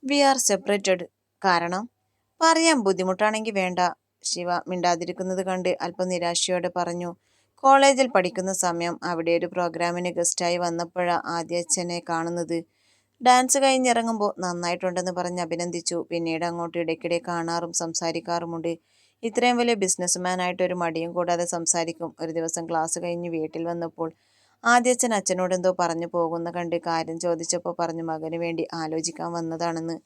V R separated. കാരണം? പറയാൻ ബുദ്ധിമുട്ടാണെങ്കിൽ വേണ്ട. ശിവ മിണ്ടാതിരിക്കുന്നത് കണ്ട് അല്പം നിരാശയോടെ പറഞ്ഞു. കോളേജിൽ പഠിക്കുന്ന സമയം അവിടെ ഒരു പ്രോഗ്രാമിന് ഗസ്റ്റായി വന്നപ്പോഴാ ആദ്യ അച്ഛനെ കാണുന്നത്. ഡാൻസ് കഴിഞ്ഞിറങ്ങുമ്പോൾ നന്നായിട്ടുണ്ടെന്ന് പറഞ്ഞ് അഭിനന്ദിച്ചു. പിന്നീട് അങ്ങോട്ട് ഇടയ്ക്കിടെ കാണാറും സംസാരിക്കാറുമുണ്ട്. ഇത്രയും വലിയ ബിസിനസ്മാൻ ആയിട്ട് ഒരു മടിയും കൂടാതെ സംസാരിക്കും. ഒരു ദിവസം ക്ലാസ് കഴിഞ്ഞ് വീട്ടിൽ വന്നപ്പോൾ ആദ്യച്ഛൻ അച്ഛനോട് എന്തോ പറഞ്ഞു പോകുന്ന കണ്ട് കാര്യം ചോദിച്ചപ്പോൾ പറഞ്ഞു മകന് വേണ്ടി ആലോചിക്കാൻ വന്നതാണെന്ന്.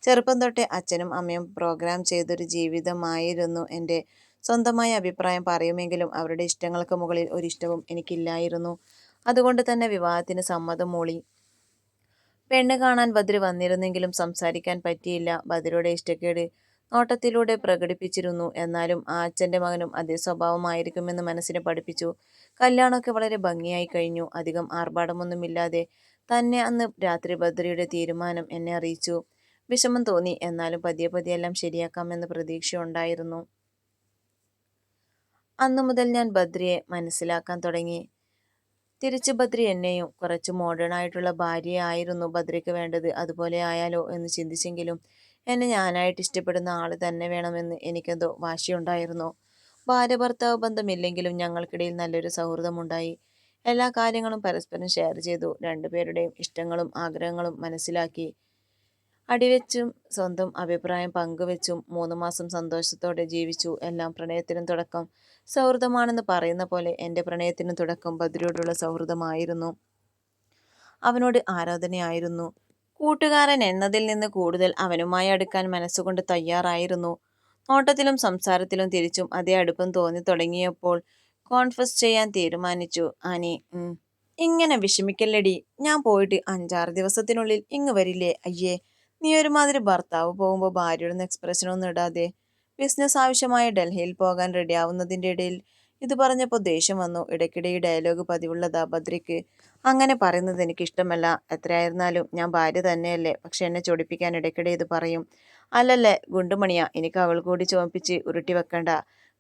ചെറുപ്പം തൊട്ടേ അച്ഛനും അമ്മയും പ്രോഗ്രാം ചെയ്തൊരു ജീവിതമായിരുന്നു എൻ്റെ. സ്വന്തമായ അഭിപ്രായം പറയുമെങ്കിലും അവരുടെ ഇഷ്ടങ്ങൾക്ക് മുകളിൽ ഒരിഷ്ടവും എനിക്കില്ലായിരുന്നു. അതുകൊണ്ട് തന്നെ വിവാഹത്തിന് സമ്മതം മൂളി. പെണ്ണ് കാണാൻ ബദ്രി വന്നിരുന്നെങ്കിലും സംസാരിക്കാൻ പറ്റിയില്ല. ബദ്രിയുടെ ഇഷ്ടക്കേട് നോട്ടത്തിലൂടെ പ്രകടിപ്പിച്ചിരുന്നു. എന്നാലും ആ അച്ഛൻ്റെ മകനും അതേ സ്വഭാവമായിരിക്കുമെന്ന് മനസ്സിനെ പഠിപ്പിച്ചു. കല്യാണമൊക്കെ വളരെ ഭംഗിയായി കഴിഞ്ഞു. അധികം ആർഭാടമൊന്നുമില്ലാതെ തന്നെ അന്ന് രാത്രി ബദ്രിയുടെ തീരുമാനം എന്നെ അറിയിച്ചു. വിഷമം തോന്നി. എന്നാലും പതിയെ പതിയെ എല്ലാം ശരിയാക്കാമെന്ന് പ്രതീക്ഷയുണ്ടായിരുന്നു. അന്നു മുതൽ ഞാൻ ബദ്രിയെ മനസ്സിലാക്കാൻ തുടങ്ങി. തിരിച്ച് ബദ്രി എന്നെയും. കുറച്ച് മോഡേൺ ആയിട്ടുള്ള ഭാര്യയായിരുന്നു ബദ്രിക്ക് വേണ്ടത്. അതുപോലെ ആയാലോ എന്ന് ചിന്തിച്ചെങ്കിലും എന്നെ ഞാനായിട്ട് ഇഷ്ടപ്പെടുന്ന ആള് തന്നെ വേണമെന്ന് എനിക്കെന്തോ വാശിയുണ്ടായിരുന്നു. ഭാര്യ ഭർത്താവ് ബന്ധമില്ലെങ്കിലും ഞങ്ങൾക്കിടയിൽ നല്ലൊരു സൗഹൃദമുണ്ടായി. എല്ലാ കാര്യങ്ങളും പരസ്പരം ഷെയർ ചെയ്തു. രണ്ടുപേരുടെയും ഇഷ്ടങ്ങളും ആഗ്രഹങ്ങളും മനസ്സിലാക്കി. അടിവെച്ചും സ്വന്തം അഭിപ്രായം പങ്കുവെച്ചും 3 മാസം സന്തോഷത്തോടെ ജീവിച്ചു. എല്ലാം പ്രണയത്തിനും തുടക്കം സൗഹൃദമാണെന്ന് പറയുന്ന പോലെ എൻ്റെ പ്രണയത്തിനും തുടക്കം ബദ്രിയോടുള്ള സൗഹൃദമായിരുന്നു. അവനോട് ആരാധനയായിരുന്നു. കൂട്ടുകാരൻ എന്നതിൽ നിന്ന് കൂടുതൽ അവനുമായി അടുക്കാൻ മനസ്സുകൊണ്ട് തയ്യാറായിരുന്നു. നോട്ടത്തിലും സംസാരത്തിലും തിരിച്ചും അതേ അടുപ്പം തോന്നി തുടങ്ങിയപ്പോൾ കോൺഫസ് ചെയ്യാൻ തീരുമാനിച്ചു. ആനി ഇങ്ങനെ വിഷമിക്കല്ലടി. ഞാൻ പോയിട്ട് 5-6 ദിവസത്തിനുള്ളിൽ ഇങ്ങ് വരില്ലേ? അയ്യേ, നീ ഒരുമാതിരി. ഭർത്താവ് പോകുമ്പോൾ ഭാര്യയുടെ എക്സ്പ്രഷനൊന്നും ഇടാതെ ബിസിനസ് ആവശ്യമായി ഡൽഹിയിൽ പോകാൻ റെഡിയാവുന്നതിൻ്റെ ഇടയിൽ ഇത് പറഞ്ഞപ്പോൾ ദേഷ്യം വന്നു. ഇടയ്ക്കിടെ ഈ ഡയലോഗ് പതിവുള്ളതാ ബദ്രിക്ക്. അങ്ങനെ പറയുന്നത് എനിക്കിഷ്ടമല്ല. എത്രയായിരുന്നാലും ഞാൻ ഭാര്യ തന്നെയല്ലേ. പക്ഷെ എന്നെ ചൊടിപ്പിക്കാൻ ഇടയ്ക്കിടെ ഇത് പറയും. അല്ലല്ലേ ഗുണ്ടുമണിയാ, എനിക്ക് അവൾ കൂടി ചുമപ്പിച്ച് ഉരുട്ടി വെക്കണ്ട.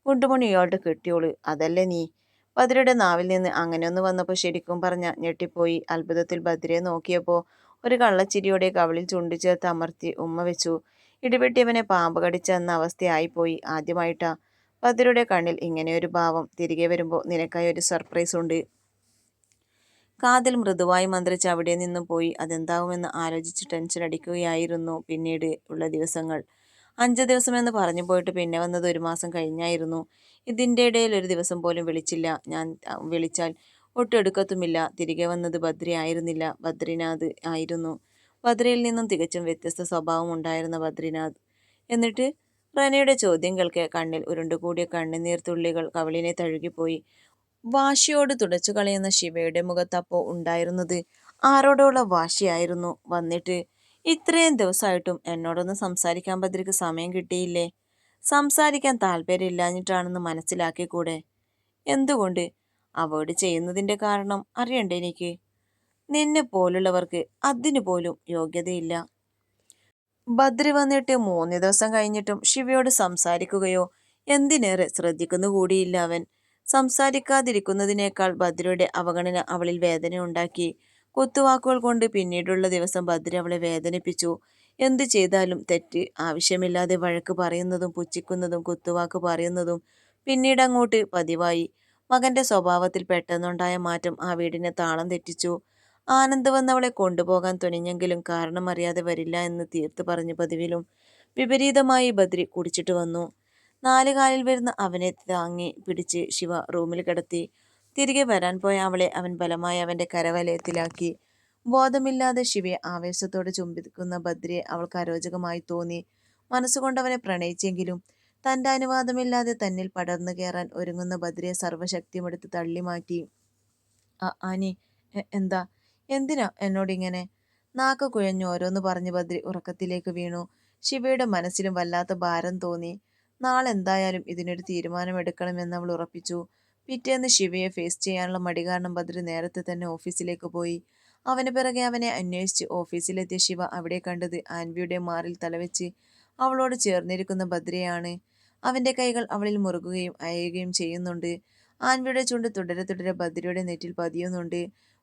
ഗുണ്ടുമണി ഇയാളുടെ കെട്ടിയോള്, അതല്ലേ നീ? ബദ്രിയുടെ നാവിൽ നിന്ന് അങ്ങനെയൊന്ന് വന്നപ്പോൾ ശരിക്കും പറഞ്ഞ ഞെട്ടിപ്പോയി. അത്ഭുതത്തിൽ ബദ്രിയെ നോക്കിയപ്പോൾ ഒരു കള്ളച്ചിരിയോടെ കവിളിൽ ചുണ്ടു ചേർത്ത് അമർത്തി ഉമ്മ വെച്ചു. ഇടിവെട്ടിയവനെ പാമ്പ് കടിച്ച എന്ന അവസ്ഥയായിപ്പോയി. ആദ്യമായിട്ടാ ബദ്രിയുടെ കണ്ണിൽ ഇങ്ങനെയൊരു ഭാവം. തിരികെ വരുമ്പോൾ നിനക്കായി ഒരു സർപ്രൈസ് ഉണ്ട്. കാതിൽ മൃദുവായി മന്ത്രിച്ച് അവിടെ നിന്നും പോയി. അതെന്താവുമെന്ന് ആലോചിച്ച് ടെൻഷൻ അടിക്കുകയായിരുന്നു പിന്നീട് ഉള്ള ദിവസങ്ങൾ. 5 ദിവസമെന്ന് പറഞ്ഞു പോയിട്ട് പിന്നെ വന്നത് 1 മാസം കഴിഞ്ഞായിരുന്നു. ഇതിൻ്റെ ഇടയിൽ ഒരു ദിവസം പോലും വിളിച്ചില്ല. ഞാൻ വിളിച്ചാൽ ഒട്ടും എടുക്കത്തുമില്ല. തിരികെ വന്നത് ബദ്രി ആയിരുന്നില്ല, ബദ്രിനാഥ് ആയിരുന്നു. ബദ്രിയിൽ നിന്നും തികച്ചും വ്യത്യസ്ത സ്വഭാവം ഉണ്ടായിരുന്ന ബദ്രിനാഥ്. എന്നിട്ട് റനയുടെ ചോദ്യം കേൾക്കെ കണ്ണിൽ ഉരുണ്ടുകൂടിയ കണ്ണുനീർ തുള്ളികൾ കവിളിനെ തഴുകിപ്പോയി. വാശിയോട് തുടച്ചു കളയുന്ന ശിവയുടെ മുഖത്തപ്പോ ഉണ്ടായിരുന്നത് ആരോടുള്ള വാശിയായിരുന്നു. വന്നിട്ട് ഇത്രയും ദിവസമായിട്ടും എന്നോടൊന്ന് സംസാരിക്കാൻ ബദ്രിക്ക് സമയം കിട്ടിയില്ലേ? സംസാരിക്കാൻ താല്പര്യമില്ലാഞ്ഞിട്ടാണെന്ന് മനസ്സിലാക്കിക്കൂടെ? എന്തുകൊണ്ട്? അവോയ്ഡ് ചെയ്യുന്നതിൻ്റെ കാരണം അറിയണ്ടേ എനിക്ക്? നിന്നെ പോലുള്ളവർക്ക് അതിനു പോലും യോഗ്യതയില്ല. ബദ്രി വന്നിട്ട് 3 ദിവസം കഴിഞ്ഞിട്ടും ശിവയോട് സംസാരിക്കുകയോ എന്തിനേറെ ശ്രദ്ധിക്കുന്നു കൂടിയില്ല അവൻ. സംസാരിക്കാതിരിക്കുന്നതിനേക്കാൾ ബദ്രിയുടെ അവഗണന അവളിൽ വേദന ഉണ്ടാക്കി. കുത്തുവാക്കുകൾ കൊണ്ട് പിന്നീടുള്ള ദിവസം ബദ്രി അവളെ വേദനിപ്പിച്ചു. എന്തു ചെയ്താലും തെറ്റ്. ആവശ്യമില്ലാതെ വഴക്ക് പറയുന്നതും പുച്ഛിക്കുന്നതും കുത്തുവാക്ക് പറയുന്നതും പിന്നീട് അങ്ങോട്ട് പതിവായി. മകന്റെ സ്വഭാവത്തിൽ പെട്ടെന്നുണ്ടായ മാറ്റം ആ വീടിനെ താളം തെറ്റിച്ചു. ആനന്ദ് വന്നവളെ കൊണ്ടുപോകാൻ തുനിഞ്ഞെങ്കിലും കാരണമറിയാതെ വരില്ല എന്ന് തീർത്ത് പറഞ്ഞു. പതിവിലും വിപരീതമായി ബദ്രി കുടിച്ചിട്ട് വന്നു. 4 കാലിൽ വരുന്ന അവനെ താങ്ങി പിടിച്ച് ശിവ റൂമിൽ കിടത്തി. തിരികെ വരാൻ പോയ അവളെ അവൻ ബലമായി അവന്റെ കരവലയത്തിലാക്കി. ബോധമില്ലാതെ ശിവയെ ആവേശത്തോടെ ചുംബിക്കുന്ന ബദ്രിയെ അവൾക്ക് അരോചകമായി തോന്നി. മനസ്സുകൊണ്ട് അവനെ പ്രണയിച്ചെങ്കിലും തന്റെ അനുവാദമില്ലാതെ തന്നിൽ പടർന്നു കയറാൻ ഒരുങ്ങുന്ന ബദ്രിയെ സർവ്വശക്തിയുമെടുത്ത് തള്ളി മാറ്റി. ആനി, എന്താ? എന്തിനാ എന്നോടിങ്ങനെ? നാക്ക് കുഴഞ്ഞു ഓരോന്ന് പറഞ്ഞ് ബദ്രി ഉറക്കത്തിലേക്ക് വീണു. ശിവയുടെ മനസ്സിലും വല്ലാത്ത ഭാരം തോന്നി. നാളെ എന്തായാലും ഇതിനൊരു തീരുമാനമെടുക്കണമെന്ന് അവൾ ഉറപ്പിച്ചു. പിറ്റേന്ന് ശിവയെ ഫേസ് ചെയ്യാനുള്ള മടി കാരണം ബദ്രി നേരത്തെ തന്നെ ഓഫീസിലേക്ക് പോയി. അവന് പിറകെ അവനെ അന്വേഷിച്ച് ഓഫീസിലെത്തിയ ശിവ അവിടെ കണ്ടത് ആൻവിയുടെ മാറിൽ തലവെച്ച് അവളോട് ചേർന്നിരിക്കുന്ന ബദ്രിയാണ്. അവന്റെ കൈകൾ അവളിൽ മുറുകുകയും അയയുകയും ചെയ്യുന്നുണ്ട്. ആൻവിയുടെ ചുണ്ട് തുടരെ തുടരെ ബദ്രിയുടെ നെറ്റിൽ പതിയുന്നുണ്ട്.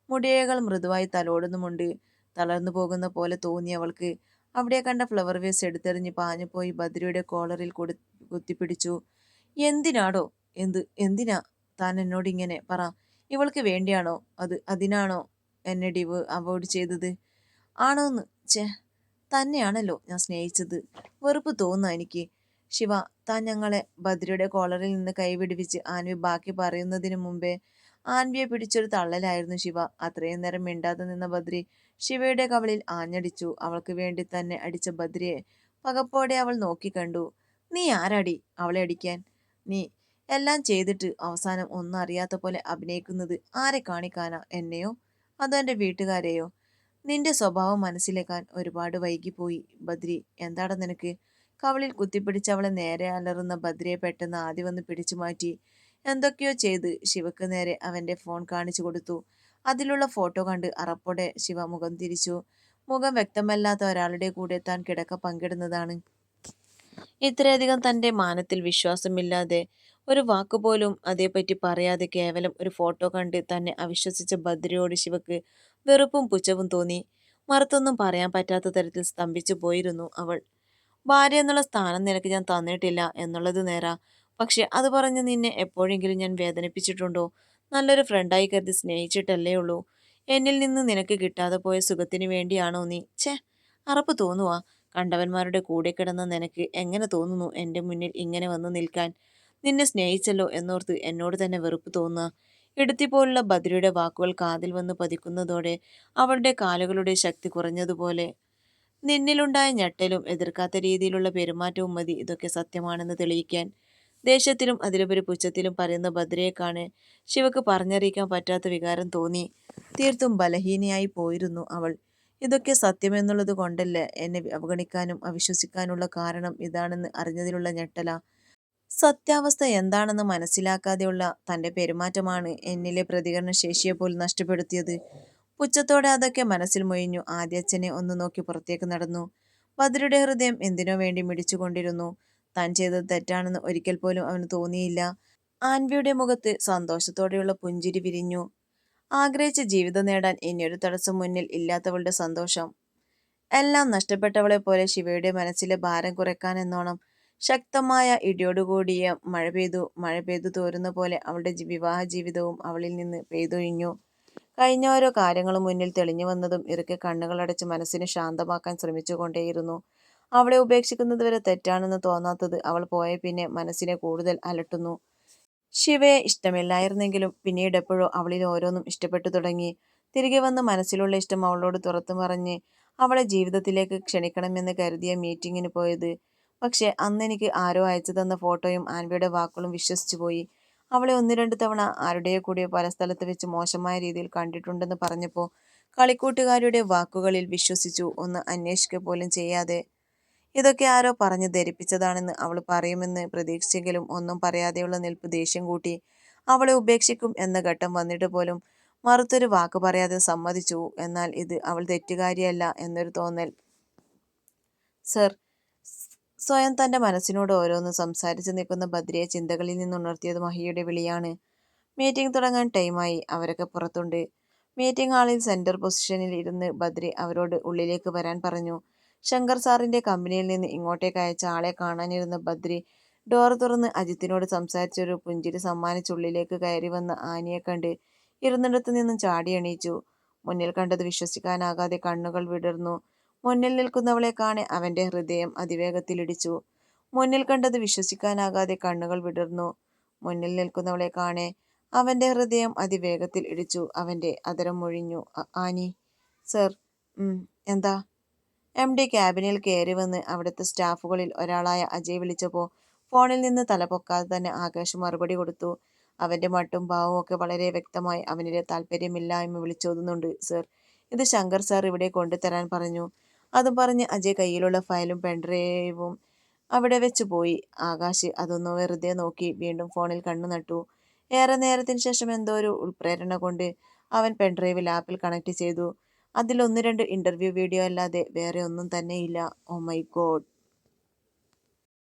മുടിയകൾ മൃദുവായി തലോടുന്നുമുണ്ട്. തളർന്നു പോകുന്ന പോലെ തോന്നി അവൾക്ക്. അവിടെ കണ്ട ഫ്ലവർ വേസ് എടുത്തെറിഞ്ഞ് പാഞ്ഞു പോയി ബദ്രിയുടെ കോളറിൽ കുത്തിപ്പിടിച്ചു. എന്തിനാടോ? എന്തിനാ താൻ എന്നോട് ഇങ്ങനെ? പറ. ഇവൾക്ക് വേണ്ടിയാണോ? അതിനാണോ എന്നെ അവോയ്ഡ് ചെയ്തത്? ആണോന്ന്? ഛേ, തന്നെയാണല്ലോ ഞാൻ സ്നേഹിച്ചത്. വെറുപ്പ് തോന്നുന്നു എനിക്ക്. ശിവ, താൻ ഞങ്ങളെ ബദ്രിയുടെ കോളറിൽ നിന്ന് കൈവിടുവിച്ച് ആൻവി ബാക്കി പറയുന്നതിനു മുമ്പേ ആൻവിയെ പിടിച്ചൊരു തള്ളലായിരുന്നു ശിവ. അത്രയും നേരം മിണ്ടാതെ നിന്ന ബദ്രി ശിവയുടെ കവളിൽ ആഞ്ഞടിച്ചു. അവൾക്ക് വേണ്ടി തന്നെ അടിച്ച ബദ്രിയെ പകപ്പോടെ അവൾ നോക്കിക്കണ്ടു. നീ ആരാടി അവളെ അടിക്കാൻ? നീ എല്ലാം ചെയ്തിട്ട് അവസാനം ഒന്നും അറിയാത്ത പോലെ അഭിനയിക്കുന്നത് ആരെ കാണിക്കാനാ? എന്നെയോ അതോ എൻ്റെ വീട്ടുകാരെയോ? നിന്റെ സ്വഭാവം മനസ്സിലാക്കാൻ ഒരുപാട് വൈകിപ്പോയി ബദ്രി. എന്താടാ നിനക്ക്? കവളിൽ കുത്തിപ്പിടിച്ച് അവളെ നേരെ അലറുന്ന ബദ്രിയെ പെട്ടെന്ന് ആദ്യം വന്ന് പിടിച്ചു മാറ്റി. എന്തൊക്കെയോ ചെയ്ത് ശിവക്ക് നേരെ അവന്റെ ഫോൺ കാണിച്ചു കൊടുത്തു. അതിലുള്ള ഫോട്ടോ കണ്ട് അറപ്പോടെ ശിവ മുഖം തിരിച്ചു. മുഖം വ്യക്തമല്ലാത്ത ഒരാളുടെ കൂടെ താൻ കിടക്ക പങ്കിടുന്നതാണ്. ഇത്രയധികം തന്റെ മാനത്തിൽ വിശ്വാസമില്ലാതെ ഒരു വാക്കുപോലും അതേപ്പറ്റി പറയാതെ കേവലം ഒരു ഫോട്ടോ കണ്ട് തന്നെ അവിശ്വസിച്ച ബദ്രിയോട് ശിവക്ക് വെറുപ്പും പുച്ഛവും തോന്നി. മറുത്തൊന്നും പറയാൻ പറ്റാത്ത തരത്തിൽ സ്തംഭിച്ചു പോയിരുന്നു അവൾ. ഭാര്യ എന്നുള്ള സ്ഥാനം നിനക്ക് ഞാൻ തന്നിട്ടില്ല എന്നുള്ളത് നേരാ. പക്ഷെ അത് പറഞ്ഞ് നിന്നെ എപ്പോഴെങ്കിലും ഞാൻ വേദനിപ്പിച്ചിട്ടുണ്ടോ? നല്ലൊരു ഫ്രണ്ടായി കരുതി സ്നേഹിച്ചിട്ടല്ലേ ഉള്ളൂ. എന്നിൽ നിന്ന് നിനക്ക് കിട്ടാതെ പോയ സുഖത്തിന് വേണ്ടിയാണോ നീ? ഛേ, അറപ്പ് തോന്നുവാ. കണ്ടവന്മാരുടെ കൂടെ കിടന്ന നിനക്ക് എങ്ങനെ തോന്നുന്നു എൻ്റെ മുന്നിൽ ഇങ്ങനെ വന്നു നിൽക്കാൻ? നിന്നെ സ്നേഹിച്ചല്ലോ എന്നോർത്ത് എന്നോട് തന്നെ വെറുപ്പ് തോന്നുക. ഇടുത്തിപ്പോലുള്ള ബദ്രിയുടെ വാക്കുകൾ കാതിൽ വന്ന് പതിക്കുന്നതോടെ അവളുടെ കാലുകളുടെ ശക്തി കുറഞ്ഞതുപോലെ. നിന്നിലുണ്ടായ ഞെട്ടലും എതിർക്കാത്ത രീതിയിലുള്ള പെരുമാറ്റവും മതി ഇതൊക്കെ സത്യമാണെന്ന് തെളിയിക്കാൻ. ദേഷ്യത്തിലും അതിലുപരി പുച്ഛത്തിലും പറയുന്ന ബദ്രയെ കാണെ ശിവക്ക് പറഞ്ഞറിയിക്കാൻ പറ്റാത്ത വികാരം തോന്നി. തീർത്തും ബലഹീനയായി പോയിരുന്നു അവൾ. ഇതൊക്കെ സത്യമെന്നുള്ളത് കൊണ്ടല്ലേ എന്നെ അവഗണിക്കാനും അവിശ്വസിക്കാനുള്ള കാരണം ഇതാണെന്ന് അറിഞ്ഞതിലുള്ള ഞെട്ടല. സത്യാവസ്ഥ എന്താണെന്ന് മനസ്സിലാക്കാതെയുള്ള തന്റെ പെരുമാറ്റമാണ് എന്നിലെ പ്രതികരണ ശേഷിയെ പോലും നഷ്ടപ്പെടുത്തിയത്. പുച്ഛത്തോടെ അതൊക്കെ മനസ്സിൽ മൊഴിഞ്ഞു. ആദ്യച്ഛനെ ഒന്ന് നോക്കി പുറത്തേക്ക് നടന്നു. ബദ്രിയുടെ ഹൃദയം എന്തിനോ വേണ്ടി മിടിച്ചുകൊണ്ടിരുന്നു. താൻ ചെയ്തത് തെറ്റാണെന്ന് ഒരിക്കൽ പോലും അവന് തോന്നിയില്ല. ആൻവിയുടെ മുഖത്ത് സന്തോഷത്തോടെയുള്ള പുഞ്ചിരി വിരിഞ്ഞു. ആഗ്രഹിച്ച ജീവിതം നേടാൻ ഇനിയൊരു തടസ്സം മുന്നിൽ ഇല്ലാത്തവളുടെ സന്തോഷം. എല്ലാം നഷ്ടപ്പെട്ടവളെ പോലെ ശിവയുടെ മനസ്സിലെ ഭാരം കുറയ്ക്കാനെന്നോണം ശക്തമായ ഇടിയോടുകൂടിയ മഴ പെയ്തു തോരുന്ന പോലെ അവളുടെ വിവാഹ ജീവിതവും അവളിൽ നിന്ന് പെയ്തൊഴിഞ്ഞു. കഴിഞ്ഞ ഓരോ കാര്യങ്ങളും മുന്നിൽ തെളിഞ്ഞു വന്നതും ഇറുക്കെ കണ്ണുകളടച്ച് മനസ്സിനെ ശാന്തമാക്കാൻ ശ്രമിച്ചുകൊണ്ടേയിരുന്നു. അവളെ ഉപേക്ഷിക്കുന്നത് വരെ തെറ്റാണെന്ന് തോന്നാത്തത് അവൾ പോയ പിന്നെ മനസ്സിനെ കൂടുതൽ അലട്ടുന്നു. ശിവയെ ഇഷ്ടമില്ലായിരുന്നെങ്കിലും പിന്നീട് എപ്പോഴോ അവളിൽ ഓരോന്നും ഇഷ്ടപ്പെട്ടു തുടങ്ങി. തിരികെ വന്ന് മനസ്സിലുള്ള ഇഷ്ടം അവളോട് തുറത്തു പറഞ്ഞ് അവളെ ജീവിതത്തിലേക്ക് ക്ഷണിക്കണമെന്ന് കരുതിയ മീറ്റിങ്ങിന് പോയത്. പക്ഷെ അന്നെനിക്ക് ആരോ അയച്ചു തന്ന ഫോട്ടോയും ആൻവിയുടെ വാക്കുകളും വിശ്വസിച്ചു പോയി. അവളെ ഒന്ന് രണ്ട് തവണ ആരുടെയോ കൂടിയോ പല സ്ഥലത്ത് വെച്ച് മോശമായ രീതിയിൽ കണ്ടിട്ടുണ്ടെന്ന് പറഞ്ഞപ്പോൾ കളിക്കൂട്ടുകാരുടെ വാക്കുകളിൽ വിശ്വസിച്ചു, ഒന്ന് അന്വേഷിക്കുക പോലും ചെയ്യാതെ. ഇതൊക്കെ ആരോ പറഞ്ഞു ധരിപ്പിച്ചതാണെന്ന് അവൾ പറയുമെന്ന് പ്രതീക്ഷിച്ചെങ്കിലും ഒന്നും പറയാതെയുള്ള നിൽപ്പ് ദേഷ്യം കൂട്ടി. അവളെ ഉപേക്ഷിക്കും എന്ന ഘട്ടം വന്നിട്ട് പോലും മറുത്തൊരു വാക്ക് പറയാതെ സമ്മതിച്ചു. എന്നാൽ ഇത് അവൾ തെറ്റുകാരിയല്ല എന്നൊരു തോന്നൽ. സർ, സ്വയം തന്റെ മനസ്സിനോട് ഓരോന്ന് സംസാരിച്ചു നിൽക്കുന്ന ബദ്രിയെ ചിന്തകളിൽ നിന്നുണർത്തിയത് മഹിയുടെ വിളിയാണ്. മീറ്റിംഗ് തുടങ്ങാൻ ടൈമായി. അവരൊക്കെ പുറത്തുണ്ട്. മീറ്റിംഗ് ഹാളിൽ സെന്റർ പൊസിഷനിൽ ഇരുന്ന് ബദ്രി അവരോട് ഉള്ളിലേക്ക് വരാൻ പറഞ്ഞു. ശങ്കർ സാറിന്റെ കമ്പനിയിൽ നിന്ന് ഇങ്ങോട്ടേക്ക് അയച്ച ആളെ കാണാനിരുന്ന ബദ്രി ഡോർ തുറന്ന് അജിത്തിനോട് സംസാരിച്ചൊരു പുഞ്ചിരി സമ്മാനിച്ച് ഉള്ളിലേക്ക് കയറി വന്ന ആനിയെ കണ്ട് ഇരുന്നിടത്തു നിന്നും ചാടി എണീച്ചു. മുന്നിൽ കണ്ടത് വിശ്വസിക്കാനാകാതെ കണ്ണുകൾ വിടർന്നു. മുന്നിൽ നിൽക്കുന്നവളെ കാണെ അവന്റെ ഹൃദയം അതിവേഗത്തിലിടിച്ചു. മുന്നിൽ കണ്ടത് വിശ്വസിക്കാനാകാതെ കണ്ണുകൾ വിടർന്നു. മുന്നിൽ നിൽക്കുന്നവളെ കാണെ അവന്റെ ഹൃദയം അതിവേഗത്തിൽ ഇടിച്ചു. അവന്റെ അധരം മൊഴിഞ്ഞു. ആനി. സർ. എന്താ? MD ക്യാബിനിൽ കയറി വന്ന് അവിടുത്തെ സ്റ്റാഫുകളിൽ ഒരാളായ അജയ് വിളിച്ചപ്പോൾ ഫോണിൽ നിന്ന് തലപൊക്കാതെ തന്നെ ആകാശ് മറുപടി കൊടുത്തു. അവന്റെ മട്ടും ഭാവവും ഒക്കെ വളരെ വ്യക്തമായി അവനിലെ താല്പര്യമില്ലായ്മ വിളിച്ചോതുന്നുണ്ട്. സർ, ഇത് ശങ്കർ സാർ ഇവിടെ കൊണ്ടുതരാൻ പറഞ്ഞു. അതും പറഞ്ഞ് അജയ് കയ്യിലുള്ള ഫയലും പെൻഡ്രൈവും അവിടെ വെച്ച് പോയി. ആകാശ് അതൊന്ന് വെറുതെ നോക്കി വീണ്ടും ഫോണിൽ കണ്ണു നട്ടു. ഏറെ നേരത്തിന് ശേഷം എന്തോ ഒരു ഉൾപ്രേരണ കൊണ്ട് അവൻ പെൻഡ്രൈവ് ലാപ്പിൽ കണക്ട് ചെയ്തു. അതിൽ ഒന്ന് രണ്ട് ഇന്റർവ്യൂ വീഡിയോ അല്ലാതെ വേറെ ഒന്നും തന്നെയില്ല. Oh my God.